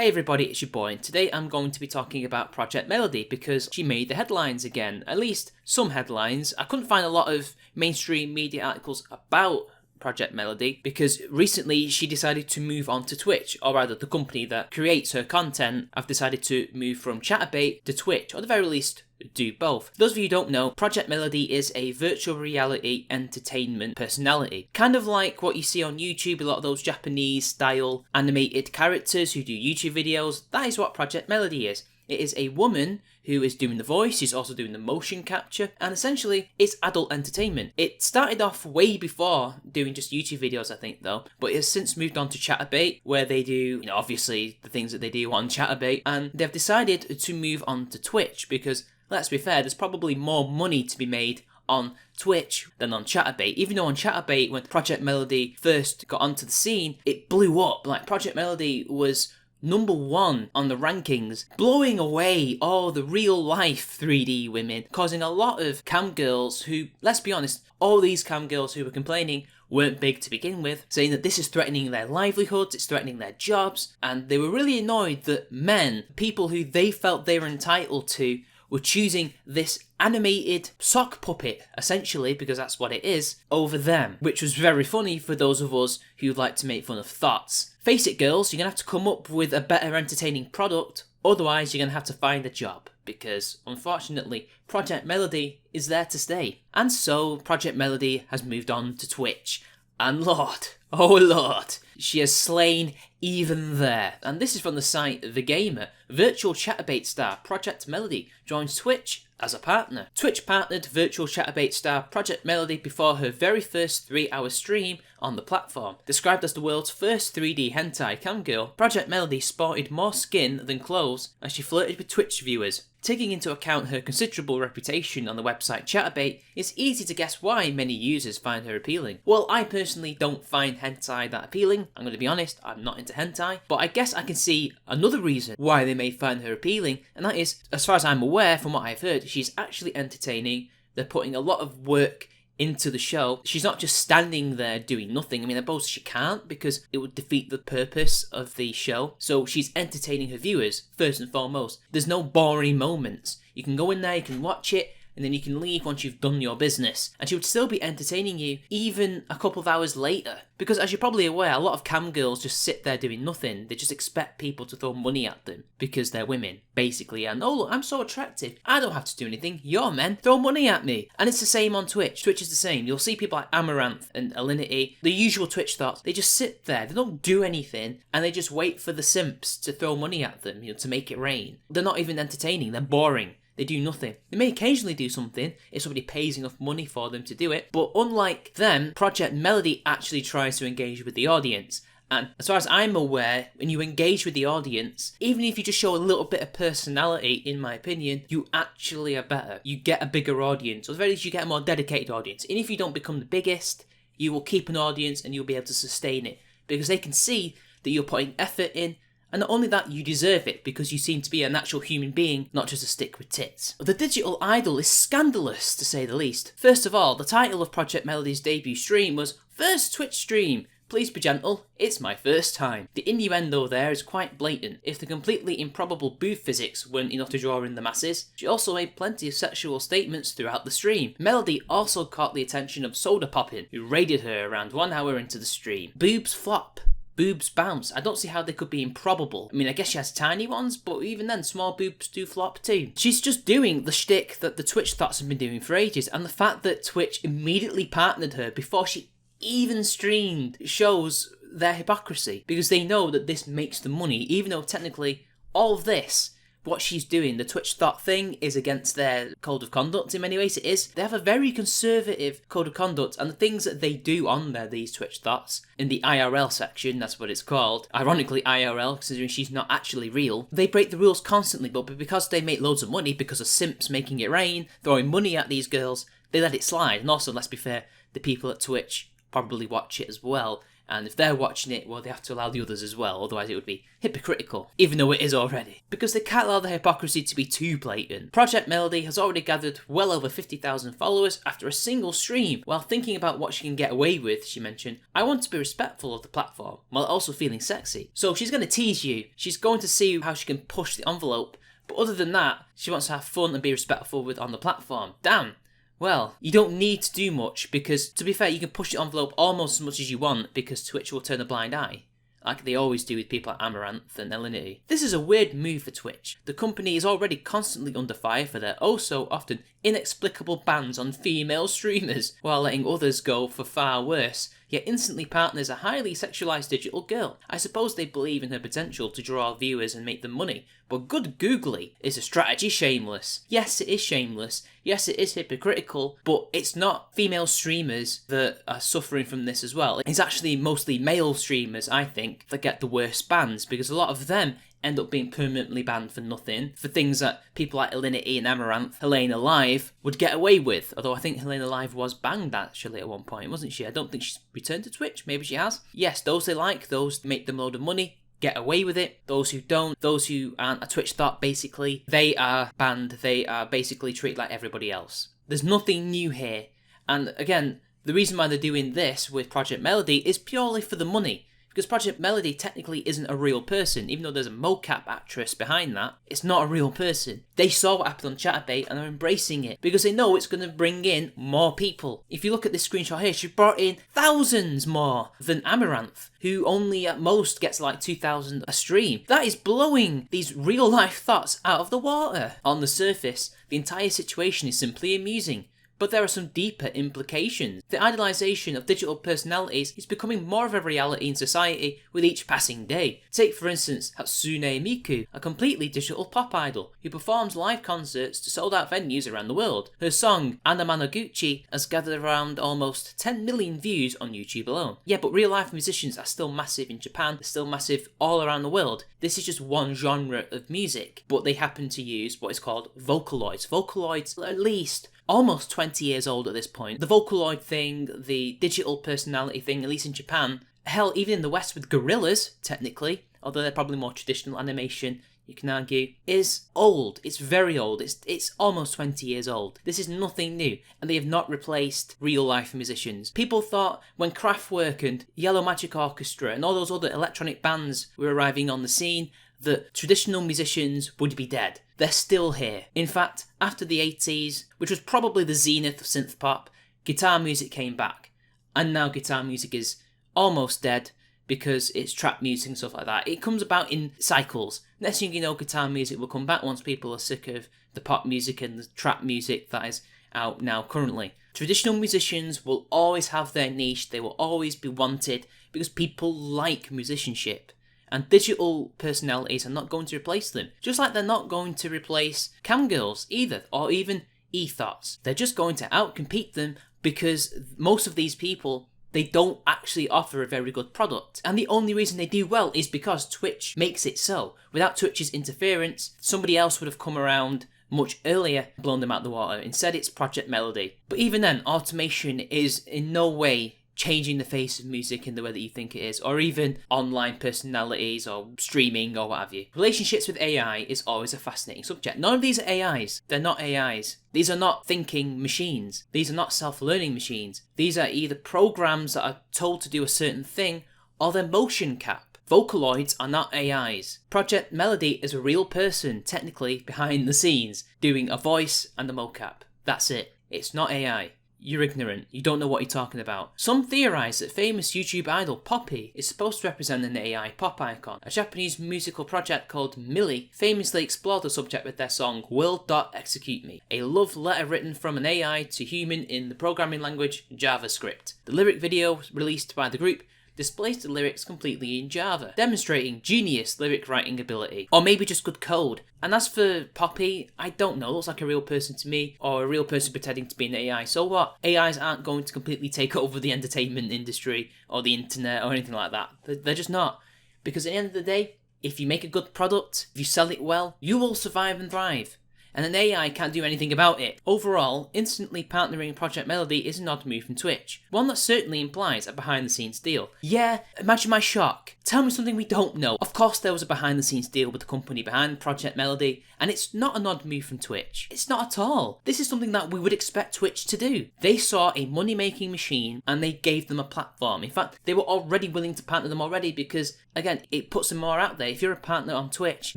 Hey everybody, it's your boy, and today I'm going to be talking about Projekt Melody because she made the headlines again, at least some headlines. I couldn't find a lot of mainstream media articles about Projekt Melody because recently she decided to move on to Twitch, or rather the company that creates her content have decided to move from Chatterbait to Twitch, or at the very least do both. Those of you who don't know, Projekt Melody is a virtual reality entertainment personality. Kind of like what you see on YouTube, a lot of those Japanese style animated characters who do YouTube videos. That is what Projekt Melody is. It is a woman who is doing the voice, she's also doing the motion capture, and essentially it's adult entertainment. It started off way before doing just YouTube videos, I think, though, but it has since moved on to Chatterbait, where they do, obviously the things that they do on Chatterbait, and they've decided to move on to Twitch because, let's be fair, there's probably more money to be made on Twitch than on Chatterbait. Even though on Chatterbait, when Projekt Melody first got onto the scene, it blew up. Like, Projekt Melody was number one on the rankings, blowing away all the real life 3D women, causing a lot of cam girls who, let's be honest, all these cam girls who were complaining weren't big to begin with, saying that this is threatening their livelihoods, it's threatening their jobs, and they were really annoyed that men, people who they felt they were entitled to, were choosing this animated sock puppet, essentially, because that's what it is, over them, which was very funny for those of us who like to make fun of thoughts. Face it, girls, you're going to have to come up with a better entertaining product, otherwise you're going to have to find a job, because, unfortunately, Projekt Melody is there to stay. And so, Projekt Melody has moved on to Twitch, and Lord, oh Lord, she has slain even there. And this is from the site The Gamer. Virtual Chatterbait star Projekt Melody joins Twitch as a partner. Twitch partnered virtual Chatterbait star Projekt Melody before her very first 3-hour stream on the platform. Described as the world's first 3D hentai camgirl, Projekt Melody sported more skin than clothes as she flirted with Twitch viewers. Taking into account her considerable reputation on the website Chatterbait, it's easy to guess why many users find her appealing. Well, I personally don't find hentai that appealing. I'm going to be honest, I'm not into hentai, but I guess I can see another reason why they may find her appealing, and that is, as far as I'm aware from what I've heard, she's actually entertaining. They're putting a lot of work into the show. She's not just standing there doing nothing. I mean, I suppose she can't because it would defeat the purpose of the show. So she's entertaining her viewers, first and foremost. There's no boring moments. You can go in there, you can watch it, and then you can leave once you've done your business. And she would still be entertaining you even a couple of hours later. Because as you're probably aware, a lot of cam girls just sit there doing nothing. They just expect people to throw money at them because they're women, basically. And oh look, I'm so attractive, I don't have to do anything. You're men, throw money at me. And it's the same on Twitch. Twitch is the same. You'll see people like Amaranth and Alinity, the usual Twitch thoughts. They just sit there, they don't do anything, and they just wait for the simps to throw money at them, to make it rain. They're not even entertaining, they're boring. They do nothing. They may occasionally do something if somebody pays enough money for them to do it, but unlike them, Projekt Melody actually tries to engage with the audience. And as far as I'm aware, when you engage with the audience, even if you just show a little bit of personality, in my opinion, you actually are better. You get a bigger audience, or at the very least you get a more dedicated audience. And if you don't become the biggest, you will keep an audience and you'll be able to sustain it. Because they can see that you're putting effort in, and not only that, you deserve it because you seem to be a natural human being, not just a stick with tits. The digital idol is scandalous, to say the least. First of all, the title of Projekt Melody's debut stream was First Twitch Stream. Please be gentle, it's my first time. The innuendo there is quite blatant. If the completely improbable booth physics weren't enough to draw in the masses, she also made plenty of sexual statements throughout the stream. Melody also caught the attention of Soda Poppin', who raided her around 1 hour into the stream. Boobs flop. Boobs bounce. I don't see how they could be improbable. I mean, I guess she has tiny ones, but even then, small boobs do flop too. She's just doing the shtick that the Twitch thoughts have been doing for ages, and the fact that Twitch immediately partnered her before she even streamed shows their hypocrisy, because they know that this makes them money, even though technically all of this, what she's doing, the Twitch thought thing, is against their code of conduct in many ways. It is. They have a very conservative code of conduct, and the things that they do on there, these Twitch thoughts, in the IRL section, that's what it's called, ironically IRL, considering she's not actually real, they break the rules constantly, but because they make loads of money, because of simps making it rain, throwing money at these girls, they let it slide. And also, let's be fair, the people at Twitch probably watch it as well, And if they're watching it, well, they have to allow the others as well, otherwise it would be hypocritical, even though it is already. Because they can't allow the hypocrisy to be too blatant. Project Melody has already gathered well over 50,000 followers after a single stream. While thinking about what she can get away with, she mentioned, "I want to be respectful of the platform, while also feeling sexy." So she's going to tease you. She's going to see how she can push the envelope. But other than that, she wants to have fun and be respectful on the platform. Damn. Well, you don't need to do much because, to be fair, you can push the envelope almost as much as you want because Twitch will turn a blind eye, like they always do with people like Amaranth and Alinity. This is a weird move for Twitch. The company is already constantly under fire for their oh-so-often inexplicable bans on female streamers, while letting others go for far worse, yet instantly partners a highly sexualized digital girl. I suppose they believe in her potential to draw viewers and make them money, but good googly, is the strategy shameless? Yes, it is shameless. Yes, it is hypocritical, but it's not female streamers that are suffering from this as well. It's actually mostly male streamers, I think, that get the worst bans, because a lot of them end up being permanently banned for nothing, for things that people like Alinity and Amaranth, Helena Live, would get away with. Although I think Helena Live was banned actually at one point, wasn't she? I don't think she's returned to Twitch, maybe she has. Yes, those they like, those make them a load of money, get away with it. Those who don't, those who aren't a Twitch thought, basically, they are banned. They are basically treated like everybody else. There's nothing new here. And again, the reason why they're doing this with Project Melody is purely for the money. Because Project Melody technically isn't a real person, even though there's a mocap actress behind that. It's not a real person. They saw what happened on Chatterbait and are embracing it because they know it's going to bring in more people. If you look at this screenshot here, she brought in thousands more than Amaranth, who only at most gets like 2,000 a stream. That is blowing these real life thoughts out of the water. On the surface, the entire situation is simply amusing. But there are some deeper implications. The idealization of digital personalities is becoming more of a reality in society with each passing day. Take for instance Hatsune Miku, a completely digital pop idol who performs live concerts to sold out venues around the world. Her song Anamanaguchi has gathered around almost 10 million views on YouTube alone. Yeah, but real life musicians are still massive in Japan, they're still massive all around the world. This is just one genre of music, but they happen to use what is called Vocaloids. Vocaloids are at least almost 20 years old at this point. The Vocaloid thing, the digital personality thing, at least in Japan, hell, even in the West with gorillas, technically, although they're probably more traditional animation, you can argue, is old. It's very old. It's almost 20 years old. This is nothing new, and they have not replaced real-life musicians. People thought when Kraftwerk and Yellow Magic Orchestra and all those other electronic bands were arriving on the scene, that traditional musicians would be dead. They're still here. In fact, after the 80s, which was probably the zenith of synth pop, guitar music came back. And now guitar music is almost dead because it's trap music and stuff like that. It comes about in cycles. Next thing you know, guitar music will come back once people are sick of the pop music and the trap music that is out now currently. Traditional musicians will always have their niche. They will always be wanted because people like musicianship. And digital personalities are not going to replace them. Just like they're not going to replace camgirls either, or even e-thots. They're just going to outcompete them because most of these people, they don't actually offer a very good product. And the only reason they do well is because Twitch makes it so. Without Twitch's interference, somebody else would have come around much earlier, blown them out the water. Instead, it's Project Melody. But even then, automation is in no way changing the face of music in the way that you think it is, or even online personalities or streaming or what have you. Relationships with AI is always a fascinating subject. None of these are AIs. They're not AIs. These are not thinking machines. These are not self-learning machines. These are either programs that are told to do a certain thing, or they're motion cap. Vocaloids are not AIs. Project Melody is a real person, technically, behind the scenes, doing a voice and a mocap. That's it. It's not AI. You're ignorant. You don't know what you're talking about. Some theorise that famous YouTube idol Poppy is supposed to represent an AI pop icon. A Japanese musical project called Millie famously explored the subject with their song Will.Execute Me, a love letter written from an AI to human in the programming language JavaScript. The lyric video released by the group displays the lyrics completely in Java, demonstrating genius lyric writing ability, or maybe just good code. And as for Poppy, I don't know, looks like a real person to me, or a real person pretending to be an AI. So what? AIs aren't going to completely take over the entertainment industry, or the internet, or anything like that. They're just not. Because at the end of the day, if you make a good product, if you sell it well, you will survive and thrive. and an AI can't do anything about it. Overall, instantly partnering Project Melody is an odd move from Twitch, one that certainly implies a behind-the-scenes deal. Yeah, imagine my shock. Tell me something we don't know. Of course there was a behind-the-scenes deal with the company behind Project Melody, and it's not an odd move from Twitch. It's not at all. This is something that we would expect Twitch to do. They saw a money-making machine and they gave them a platform. In fact, they were already willing to partner them already because, again, it puts them more out there. If you're a partner on Twitch,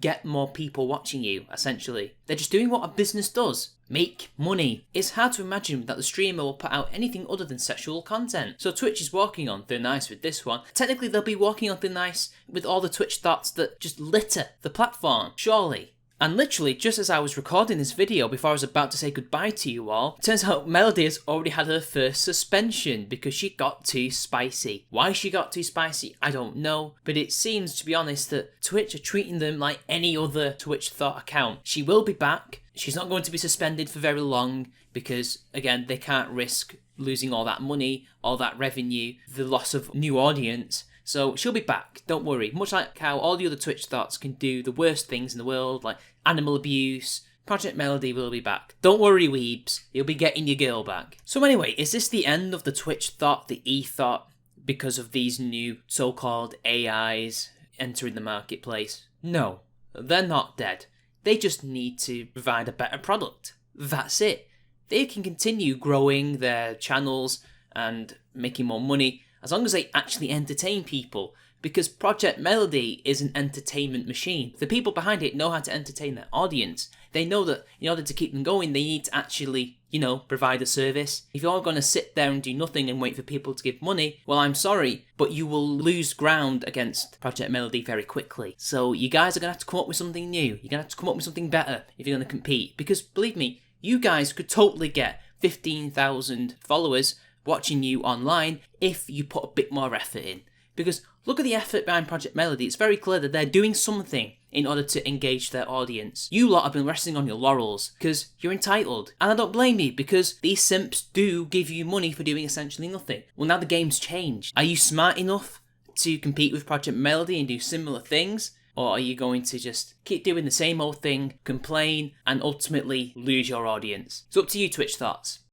get more people watching you, essentially. They're just doing what a business does. Make money. It's hard to imagine that the streamer will put out anything other than sexual content. So Twitch is walking on thin ice with this one. Technically, they'll be walking on thin ice with all the Twitch thoughts that just litter the platform, surely. And literally, just as I was recording this video before I was about to say goodbye to you all, it turns out Melody has already had her first suspension because she got too spicy. Why she got too spicy, I don't know, but it seems, to be honest, that Twitch are treating them like any other Twitch thought account. She will be back. She's not going to be suspended for very long because, again, they can't risk losing all that money, all that revenue, the loss of new audience. So she'll be back, don't worry. Much like how all the other Twitch thoughts can do the worst things in the world, like animal abuse, Project Melody will be back. Don't worry, weebs, you'll be getting your girl back. So anyway, is this the end of the Twitch thought, the e-thought, because of these new so-called AIs entering the marketplace? No, they're not dead. They just need to provide a better product. That's it. They can continue growing their channels and making more money as long as they actually entertain people, because Project Melody is an entertainment machine. The people behind it know how to entertain their audience. They know that in order to keep them going, they need to actually, provide a service. If you're going to sit there and do nothing and wait for people to give money, well, I'm sorry, but you will lose ground against Project Melody very quickly. So you guys are going to have to come up with something new. You're going to have to come up with something better if you're going to compete. Because believe me, you guys could totally get 15,000 followers watching you online if you put a bit more effort in. Because look at the effort behind Project Melody. It's very clear that they're doing something in order to engage their audience. You lot have been resting on your laurels because you're entitled. And I don't blame you, because these simps do give you money for doing essentially nothing. Well, now the game's changed. Are you smart enough to compete with Project Melody and do similar things? Or are you going to just keep doing the same old thing, complain, and ultimately lose your audience? It's up to you, Twitch Thoughts.